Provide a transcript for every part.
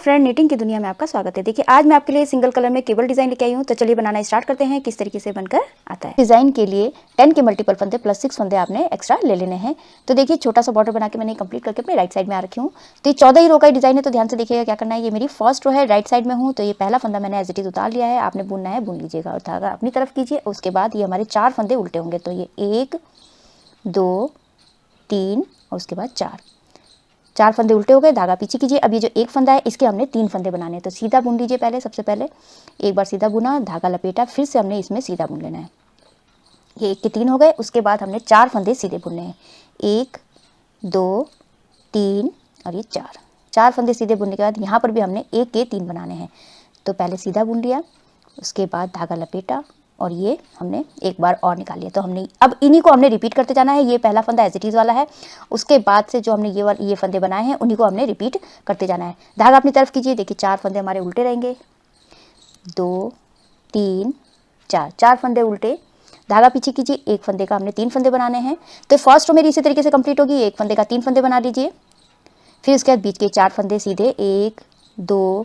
Friend, knitting की दुनिया में आपका स्वागत है। देखिए आज मैं आपके लिए सिंगल कलर में केबल डिजाइन लेके आई हूँ। तो चलिए बनाना स्टार्ट करते हैं किस तरीके से बनकर आता है। डिजाइन के लिए 10 के मल्टीपल फंदे प्लस 6 फंदे आपने एक्स्ट्रा ले लेने हैं। तो देखिए छोटा सा बॉर्डर बना के मैंने कंप्लीट करके अपने राइट साइड में आ रखी हूँ। तो ये 14 ही रो का डिजाइन है, तो ध्यान से देखिएगा क्या करना है। ये मेरी फर्स्ट रो है, राइट साइड में हूँ, तो ये पहला फंदा मैंने एज इट इज उतार लिया है। आपने बुनना है बुन लीजिएगा और धागा अपनी तरफ कीजिए। उसके बाद ये हमारे 4 फंदे उल्टे होंगे, तो ये 1 2 3 और उसके बाद 4 फंदे उल्टे हो गए। धागा पीछे कीजिए। अब ये जो एक फंदा है इसके हमने 3 फंदे बनाने हैं, तो सीधा बुन लीजिए। पहले सबसे पहले एक बार सीधा बुना, धागा लपेटा, फिर से हमने इसमें सीधा बुन लेना है। ये 1 के 3 हो गए। उसके बाद हमने 4 फंदे सीधे बुनने हैं, 1 2 3 और ये 4 फंदे सीधे बुनने के बाद यहाँ पर भी हमने 1 के 3 बनाने हैं। तो पहले सीधा बुन लिया, उसके बाद धागा लपेटा और ये हमने एक बार और निकाल लिया। तो हमने अब इन्हीं को हमने रिपीट करते जाना है। ये पहला फंदा एज इट इज वाला है, उसके बाद से जो हमने ये फंदे बनाए हैं उन्हीं को हमने रिपीट करते जाना है। धागा अपनी तरफ कीजिए। देखिए 4 फंदे हमारे उल्टे रहेंगे, 2 3 4 फंदे उल्टे। धागा पीछे कीजिए। एक फंदे का हमने 3 फंदे बनाने हैं। तो फर्स्ट रो मेरी इसी तरीके से कंप्लीट होगी। एक फंदे का 3 फंदे बना लीजिए, फिर उसके बाद बीच के 4 फंदे सीधे, 1 2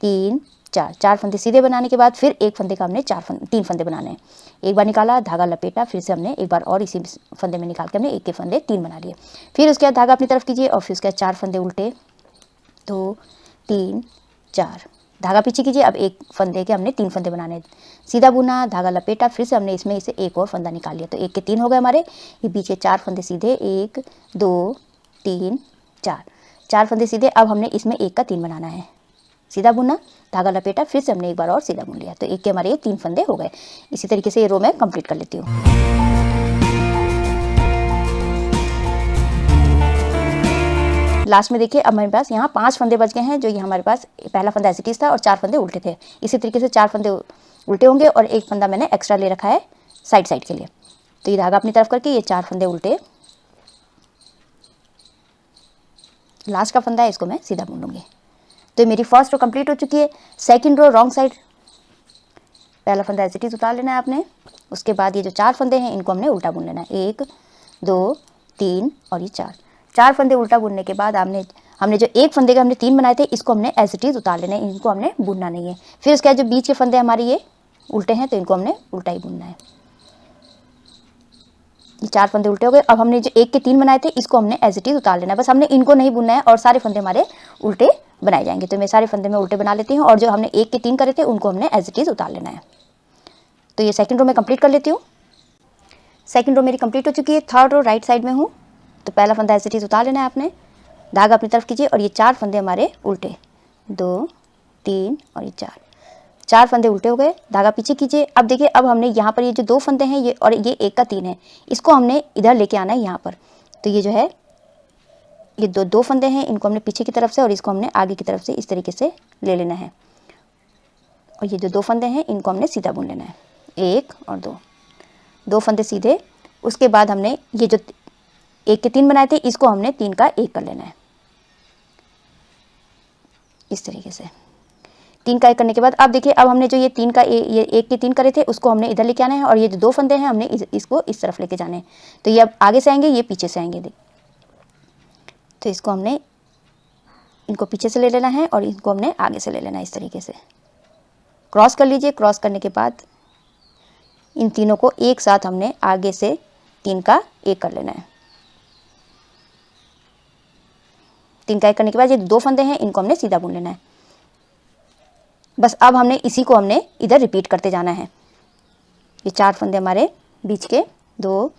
3 4 फंदे सीधे बनाने के बाद फिर एक फंदे का हमने 3 फंदे बनाने हैं। एक बार निकाला, धागा लपेटा, फिर से हमने एक बार और इसी फंदे में निकाल के हमने 1 के फंदे 3 बना लिए। फिर उसके बाद धागा अपनी तरफ कीजिए और फिर उसके बाद 4 फंदे उल्टे, 2 3 4 धागा पीछे कीजिए। अब एक फंदे के हमने 3 फंदे बनाने हैं। सीधा बुना, धागा लपेटा, फिर से हमने इसमें इसे एक और फंदा निकाल लिया। तो 1 के 3 हो गए हमारे। ये बीच के 4 फंदे सीधे, 1 2 3 4 फंदे सीधे। अब हमने इसमें 1 का 3 बनाना है। सीधा बुना, धागा लपेटा, फिर से हमने एक बार और सीधा बुन लिया। तो 1 के हमारे 3 फंदे हो गए। इसी तरीके से ये रो मैं कंप्लीट कर लेती हूँ। लास्ट में देखिए अब हमारे पास यहाँ 5 फंदे बच गए हैं। जो ये हमारे पास पहला फंदा एज इट इज था और 4 फंदे उल्टे थे। इसी तरीके से 4 फंदे उल्टे होंगे और एक फंदा मैंने एक्स्ट्रा ले रखा है साइड के लिए। तो ये धागा अपनी तरफ करके ये 4 फंदे उल्टे, लास्ट का फंदा है इसको मैं सीधा बुन लूँगी। तो मेरी फर्स्ट रो कंप्लीट हो चुकी है। सेकंड रो रॉन्ग साइड, पहला फंदा एज इट इज उतार लेना है आपने। उसके बाद ये जो 4 फंदे हैं इनको हमने उल्टा बुन लेना है, 1 2 3 और ये 4 फंदे उल्टा बुनने के बाद हमने जो एक फंदे के हमने 3 बनाए थे इसको हमने एज इट इज उतार लेना है, इनको हमने बुनना नहीं है। फिर उसके बाद जो बीच के फंदे हमारे ये उल्टे हैं तो इनको हमने उल्टा ही बुनना है। ये 4 फंदे उल्टे हो गए। अब हमने जो 1 के 3 बनाए थे इसको हमने एज इट इज उतार लेना है, बस हमने इनको नहीं बुनना है और सारे फंदे हमारे उल्टे बनाए जाएंगे। तो मैं सारे फंदे में उल्टे बना लेती हूँ और जो हमने 1 के 3 करे थे उनको हमने एज इट इज उतार लेना है। तो ये सेकंड रो में कंप्लीट कर लेती हूँ। सेकंड रो मेरी कंप्लीट हो चुकी है। थर्ड रो राइट साइड में हूँ। तो पहला फंदा एज इट इज उतार लेना है आपने, धागा अपनी तरफ कीजिए और ये 4 फंदे हमारे उल्टे, 2 3 और ये 4 फंदे उल्टे हो गए। धागा पीछे कीजिए। अब देखिए अब हमने यहाँ पर ये जो 2 फंदे हैं ये और ये 1 का 3 है, इसको हमने इधर लेके आना है यहाँ पर। तो ये जो है ये दो फंदे हैं, इनको हमने पीछे की तरफ से और इसको हमने आगे की तरफ से इस तरीके से ले लेना है। और ये जो 2 फंदे हैं इनको हमने सीधा बुन लेना है, 1 और 2 फंदे सीधे। उसके बाद हमने ये जो 1 के 3 बनाए थे इसको हमने 3 का 1 कर लेना है। इस तरीके से 3 का 1 करने के बाद अब देखिए अब हमने जो ये 1 के 3 करे थे उसको हमने इधर लेके आना है और ये जो 2 फंदे हैं हमने इसको इस तरफ लेके जाने हैं। तो ये अब आगे से आएंगे, ये पीछे से आएंगे। तो इसको हमने इनको पीछे से ले लेना है और इनको हमने आगे से ले लेना है। इस तरीके से क्रॉस कर लीजिए। क्रॉस करने के बाद इन तीनों को एक साथ हमने आगे से 3 का 1 कर लेना है। 3 का 1 करने के बाद ये 2 फंदे हैं इनको हमने सीधा बुन लेना है। बस अब हमने इसी को हमने इधर रिपीट करते जाना है। ये 4 फंदे हमारे बीच के, 2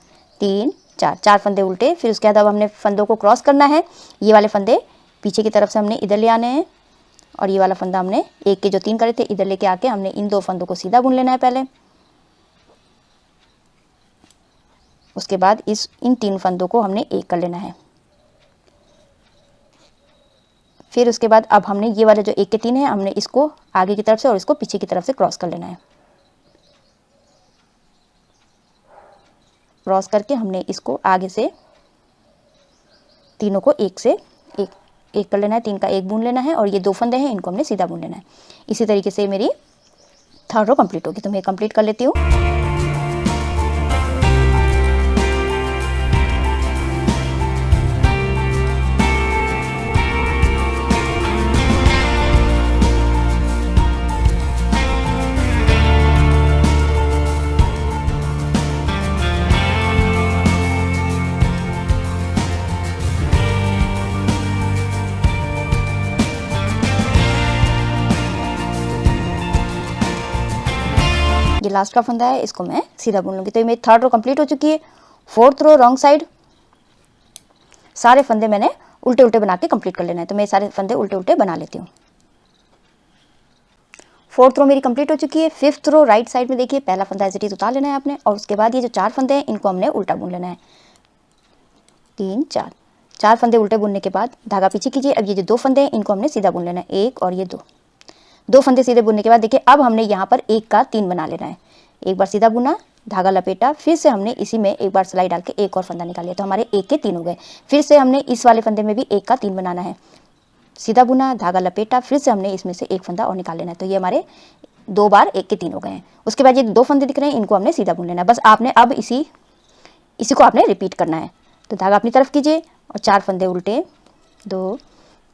3 4 फंदे उल्टे। फिर उसके बाद अब हमने फंदों को क्रॉस करना है। ये वाले फंदे पीछे की तरफ से हमने इधर ले आने हैं और ये वाला फंदा हमने 1 के जो 3 करे थे इधर लेके आके हमने इन 2 फंदों को सीधा बुन लेना है पहले। उसके बाद इन 3 फंदों को हमने 1 कर लेना है। फिर उसके बाद अब हमने ये वाले जो 1 के 3 है हमने इसको आगे की तरफ से और इसको पीछे की तरफ से क्रॉस कर लेना है। क्रॉस करके हमने इसको आगे से तीनों को 1 से 1 कर लेना है, 3 का 1 बुन लेना है और ये 2 फंदे हैं इनको हमने सीधा बुन लेना है। इसी तरीके से मेरी थर्ड रो कंप्लीट होगी। तो मैं कंप्लीट कर लेती हूँ। ये लास्ट का फंदा है, इसको मैं सीधा बुन लूँगी। तो ये मेरी थर्ड रो कंप्लीट हो चुकी है। फोर्थ रो रॉन्ग साइड, सारे फंदे मैंने उल्टे उल्टे बना के कंप्लीट कर लेना है। तो मैं सारे फंदे उल्टे उल्टे बना लेती हूँ। फोर्थ रो मेरी कंप्लीट हो चुकी है। फिफ्थ रो राइट साइड में देखिए पहला फंदा एज इट इज उतार लेना है आपने, और उसके बाद ये जो 4 फंदे हैं इनको हमने उल्टा बुन लेना है। 3 4 फंदे उल्टे बुनने के बाद धागा पीछे कीजिए। अब ये जो 2 फंदे हैं इनको हमने सीधा बुन लेना है, 1 और ये 2 फंदे सीधे बुनने के बाद देखिए अब हमने यहाँ पर 1 का 3 बना लेना है। एक बार सीधा बुना, धागा लपेटा, फिर से हमने इसी में एक बार सिलाई डाल के एक और फंदा निकाल लिया। तो हमारे 1 के 3 हो गए। फिर से हमने इस वाले फंदे में भी 1 का 3 बनाना है। सीधा बुना, धागा लपेटा, फिर से हमने इसमें से एक फंदा और निकाल लेना है। तो ये हमारे 2 बार 1 के 3 हो गए हैं। उसके बाद ये 2 फंदे दिख रहे हैं, इनको हमने सीधा बुन लेना है। बस आपने अब इसी को आपने रिपीट करना है। तो धागा अपनी तरफ कीजिए और 4 फंदे उल्टे, 2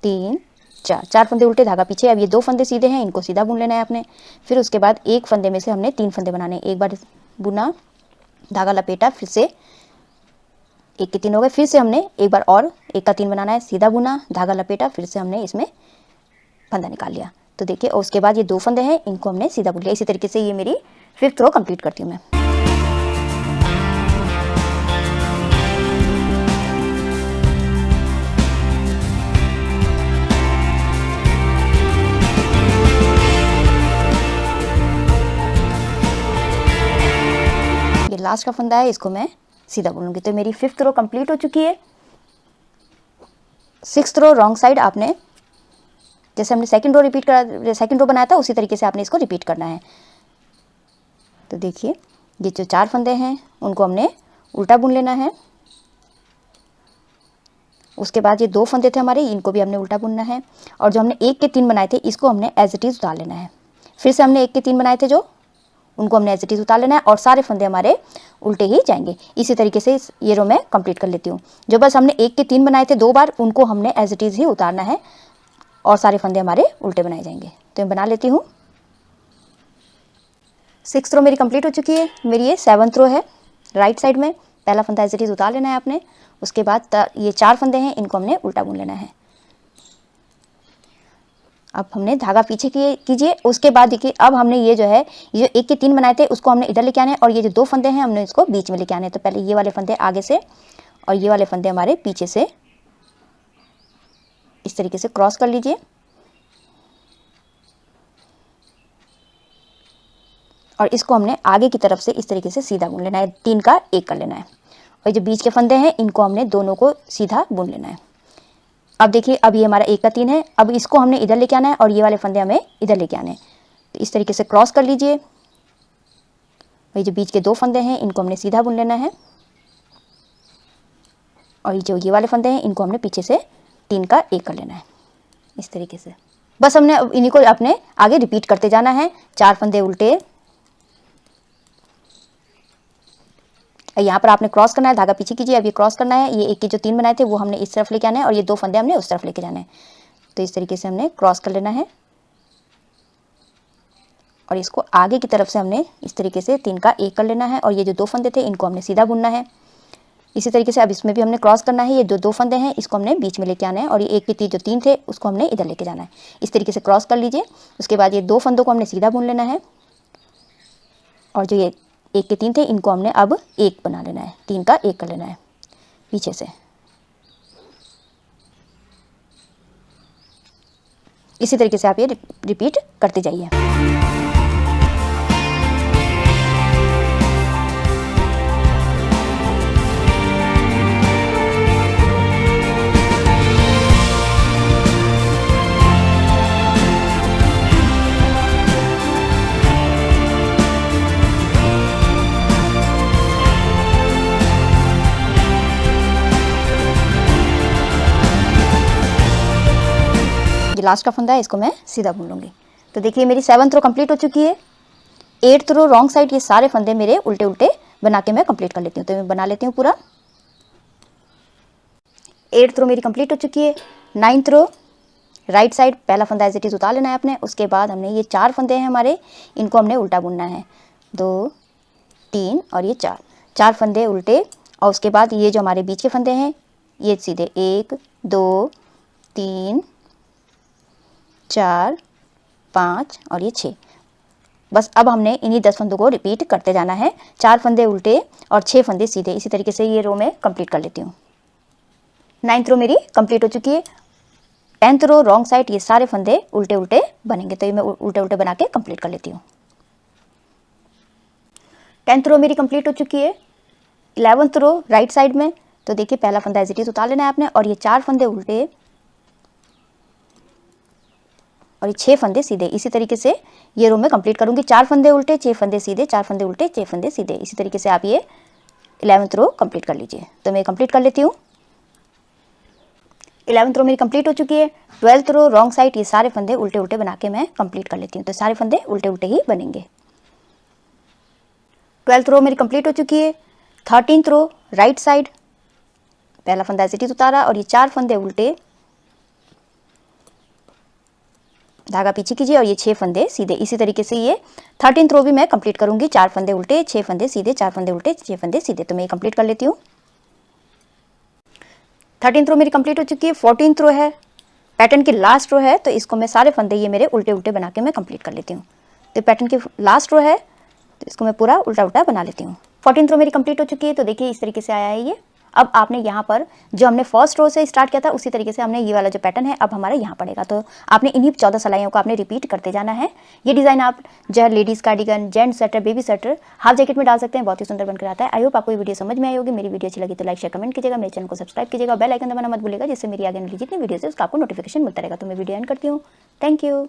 3 4 फंदे उल्टे, धागा पीछे। अब ये 2 फंदे सीधे हैं, इनको सीधा बुन लेना है आपने। फिर उसके बाद एक फंदे में से हमने 3 फंदे बनाने हैं। एक बार बुना, धागा लपेटा, फिर से 1 के 3 हो गए। फिर से हमने एक बार और 1 का 3 बनाना है। सीधा बुना, धागा लपेटा, फिर से हमने इसमें फंदा निकाल लिया। तो देखिए, और उसके बाद ये 2 फंदे हैं, इनको हमने सीधा बुन लिया। इसी तरीके से ये मेरी 5th रो कंप्लीट करती हूँ मैं। ये लास्ट का फंदा है, इसको मैं सीधा बुनूंगी। तो मेरी 5th रो कंप्लीट हो चुकी है। 6th रो रॉन्ग साइड आपने, जैसे हमने सेकंड रो बनाया था उसी तरीके से आपने इसको रिपीट करना है। तो देखिए, ये जो 4 फंदे हैं उनको हमने उल्टा बुन लेना है। उसके बाद ये 2 फंदे थे हमारे, इनको भी हमने उल्टा बुनना है। और जो हमने 1 के 3 बनाए थे इसको हमने एज इट इज उतार लेना है। फिर से हमने 1 के 3 बनाए थे जो, उनको हमने एज इट इज उतार लेना है और सारे फंदे हमारे उल्टे ही जाएंगे। इसी तरीके से ये रो मैं कंप्लीट कर लेती हूँ। जो बस हमने 1 के 3 बनाए थे 2 बार, उनको हमने एज इट इज ही उतारना है और सारे फंदे हमारे उल्टे बनाए जाएंगे। तो मैं बना लेती हूँ। 6th रो मेरी कंप्लीट हो चुकी है। मेरी ये 7th रो है। राइट साइड में पहला फंदा एज इट इज उतार लेना है आपने। उसके बाद ये 4 फंदे हैं, इनको हमने उल्टा बुन लेना है। अब हमने धागा पीछे कीजिए। उसके बाद देखिए, अब हमने ये जो 1 के 3 बनाए थे उसको हमने इधर लेके आने हैं और ये जो 2 फंदे हैं हमने इसको बीच में लेके आने हैं। तो पहले ये वाले फंदे आगे से और ये वाले फंदे हमारे पीछे से इस तरीके से क्रॉस कर लीजिए और इसको हमने आगे की तरफ से इस तरीके से सीधा बुन लेना है। 3 का 1 कर लेना है और जो बीच के फंदे हैं इनको हमने दोनों को सीधा बुन लेना है। अब देखिए, अब ये हमारा 1 का 3 है। अब इसको हमने इधर लेके आना है और ये वाले फंदे हमें इधर लेके आने हैं। तो इस तरीके से क्रॉस कर लीजिए। ये जो बीच के 2 फंदे हैं इनको हमने सीधा बुन लेना है और जो ये वाले फंदे हैं इनको हमने पीछे से 3 का 1 कर लेना है। इस तरीके से बस हमने इन्हीं को अपने आगे रिपीट करते जाना है। 4 फंदे उल्टे, यहाँ पर आपने क्रॉस करना है, धागा पीछे कीजिए। अब ये क्रॉस करना है। ये 1 के जो 3 बनाए थे वो हमने इस तरफ लेके आना है और ये 2 फंदे हमने उस तरफ लेके जाना है। तो इस तरीके से हमने क्रॉस कर लेना है और इसको आगे की तरफ से हमने इस तरीके से 3 का 1 कर लेना है और ये जो 2 फंदे थे इनको हमने सीधा बुनना है। इसी तरीके से अब इसमें भी हमने क्रॉस करना है। ये जो 2 फंदे हैं इसको हमने बीच में लेके आना है और ये 1 के जो 3 थे उसको हमने इधर लेके जाना है। इस तरीके से क्रॉस कर लीजिए। उसके बाद ये 2 फंदों को हमने सीधा बुन लेना है और जो ये 1 के 3 थे इनको हमने अब 1 बना लेना है। 3 का 1 कर लेना है पीछे से। इसी तरीके से आप ये रिपीट करते जाइए। लास्ट का फंदा है, इसको मैं सीधा बुन लूँगी। तो देखिए, मेरी 7th रो कंप्लीट हो चुकी है। 8th रो रॉन्ग साइड, ये सारे फंदे मेरे उल्टे उल्टे बना के मैं कंप्लीट कर लेती हूँ। तो मैं बना लेती हूँ पूरा। 8th रो मेरी कंप्लीट हो चुकी है। 9th रो राइट साइड पहला फंदा एज इट इज उतार लेना है आपने। उसके बाद हमने ये 4 फंदे हैं हमारे, इनको हमने उल्टा बुनना है। 2 3 और ये 4 फंदे उल्टे और उसके बाद ये जो हमारे बीच के फंदे हैं ये सीधे 1 2 3 4 5 और ये 6। बस अब हमने इन्हीं 10 फंदों को रिपीट करते जाना है, 4 फंदे उल्टे और 6 फंदे सीधे। इसी तरीके से ये रो मैं कंप्लीट कर लेती हूँ। 9th रो मेरी कंप्लीट हो चुकी है। 10th रो रॉन्ग साइड, ये सारे फंदे उल्टे उल्टे बनेंगे, तो ये मैं उल्टे उल्टे बना के कंप्लीट कर लेती हूँ। 10th रो मेरी कंप्लीट हो चुकी है। 11th रो राइट साइड में, तो देखिए पहला फंदा एज इट इज उतार लेना है आपने, और ये 4 फंदे उल्टे और ये 6 फंदे सीधे। इसी तरीके से ये रो मैं कंप्लीट करूंगी, 4 फंदे उल्टे 6 फंदे सीधे, 4 फंदे उल्टे 6 फंदे सीधे। इसी तरीके से आप ये 11th रो कंप्लीट कर लीजिए। तो मैं कंप्लीट कर लेती हूँ। 11th रो मेरी कंप्लीट हो चुकी है। 12th रो रॉन्ग साइड, ये सारे फंदे उल्टे उल्टे बना के मैं कंप्लीट कर लेती हूँ, तो सारे फंदे उल्टे उल्टे ही बनेंगे। 12th रो मेरी कंप्लीट हो चुकी है। 13th रो राइट साइड, पहला फंदा एज इट इज उतारा और ये 4 फंदे उल्टे, धागा पीछे कीजिए और ये 6 फंदे सीधे। इसी तरीके से ये 13th रो भी मैं कंप्लीट करूंगी, 4 फंदे उल्टे 6 फंदे सीधे, 4 फंदे उल्टे 6 फंदे सीधे। तो मैं कंप्लीट कर लेती हूँ। 13th रो मेरी कंप्लीट हो चुकी है। 14th रो है, पैटर्न की लास्ट रो है, तो इसको मैं सारे फंदे ये मेरे उल्टे उल्टे बना के मैं कंप्लीट कर लेती हूँ। तो पैटर्न की लास्ट रो है, तो इसको मैं पूरा उल्टा उल्टा बना लेती हूँ। 14th रो मेरी कंप्लीट हो चुकी है। तो देखिए इस तरीके से आया है ये। अब आपने यहाँ पर जो हमने फर्स्ट रो से स्टार्ट किया था उसी तरीके से हमने ये वाला जो पैटर्न है अब हमारा यहाँ पड़ेगा। तो आपने इन्हीं 14 सिलाइयों को आपने रिपीट करते जाना है। ये डिज़ाइन आप जो है ladies cardigan, gents sweater, baby sweater, half jacket में डाल सकते हैं, बहुत ही सुंदर बनकर आता है। आई होप आपको ये वीडियो समझ में आई होगी। मेरी वीडियो अच्छी लगी तो लाइक शेयर कमेंट कीजिएगा, मेरे चैनल को सब्सक्राइब कीजिएगा, बेल आइकन दबाना मत भूलिएगा, जिससे मेरी आगे वाली जितनी वीडियो है उसका आपको नोटिफिकेशन मिलता रहेगा। तो मैं वीडियो एंड करती हूँ। Thank you.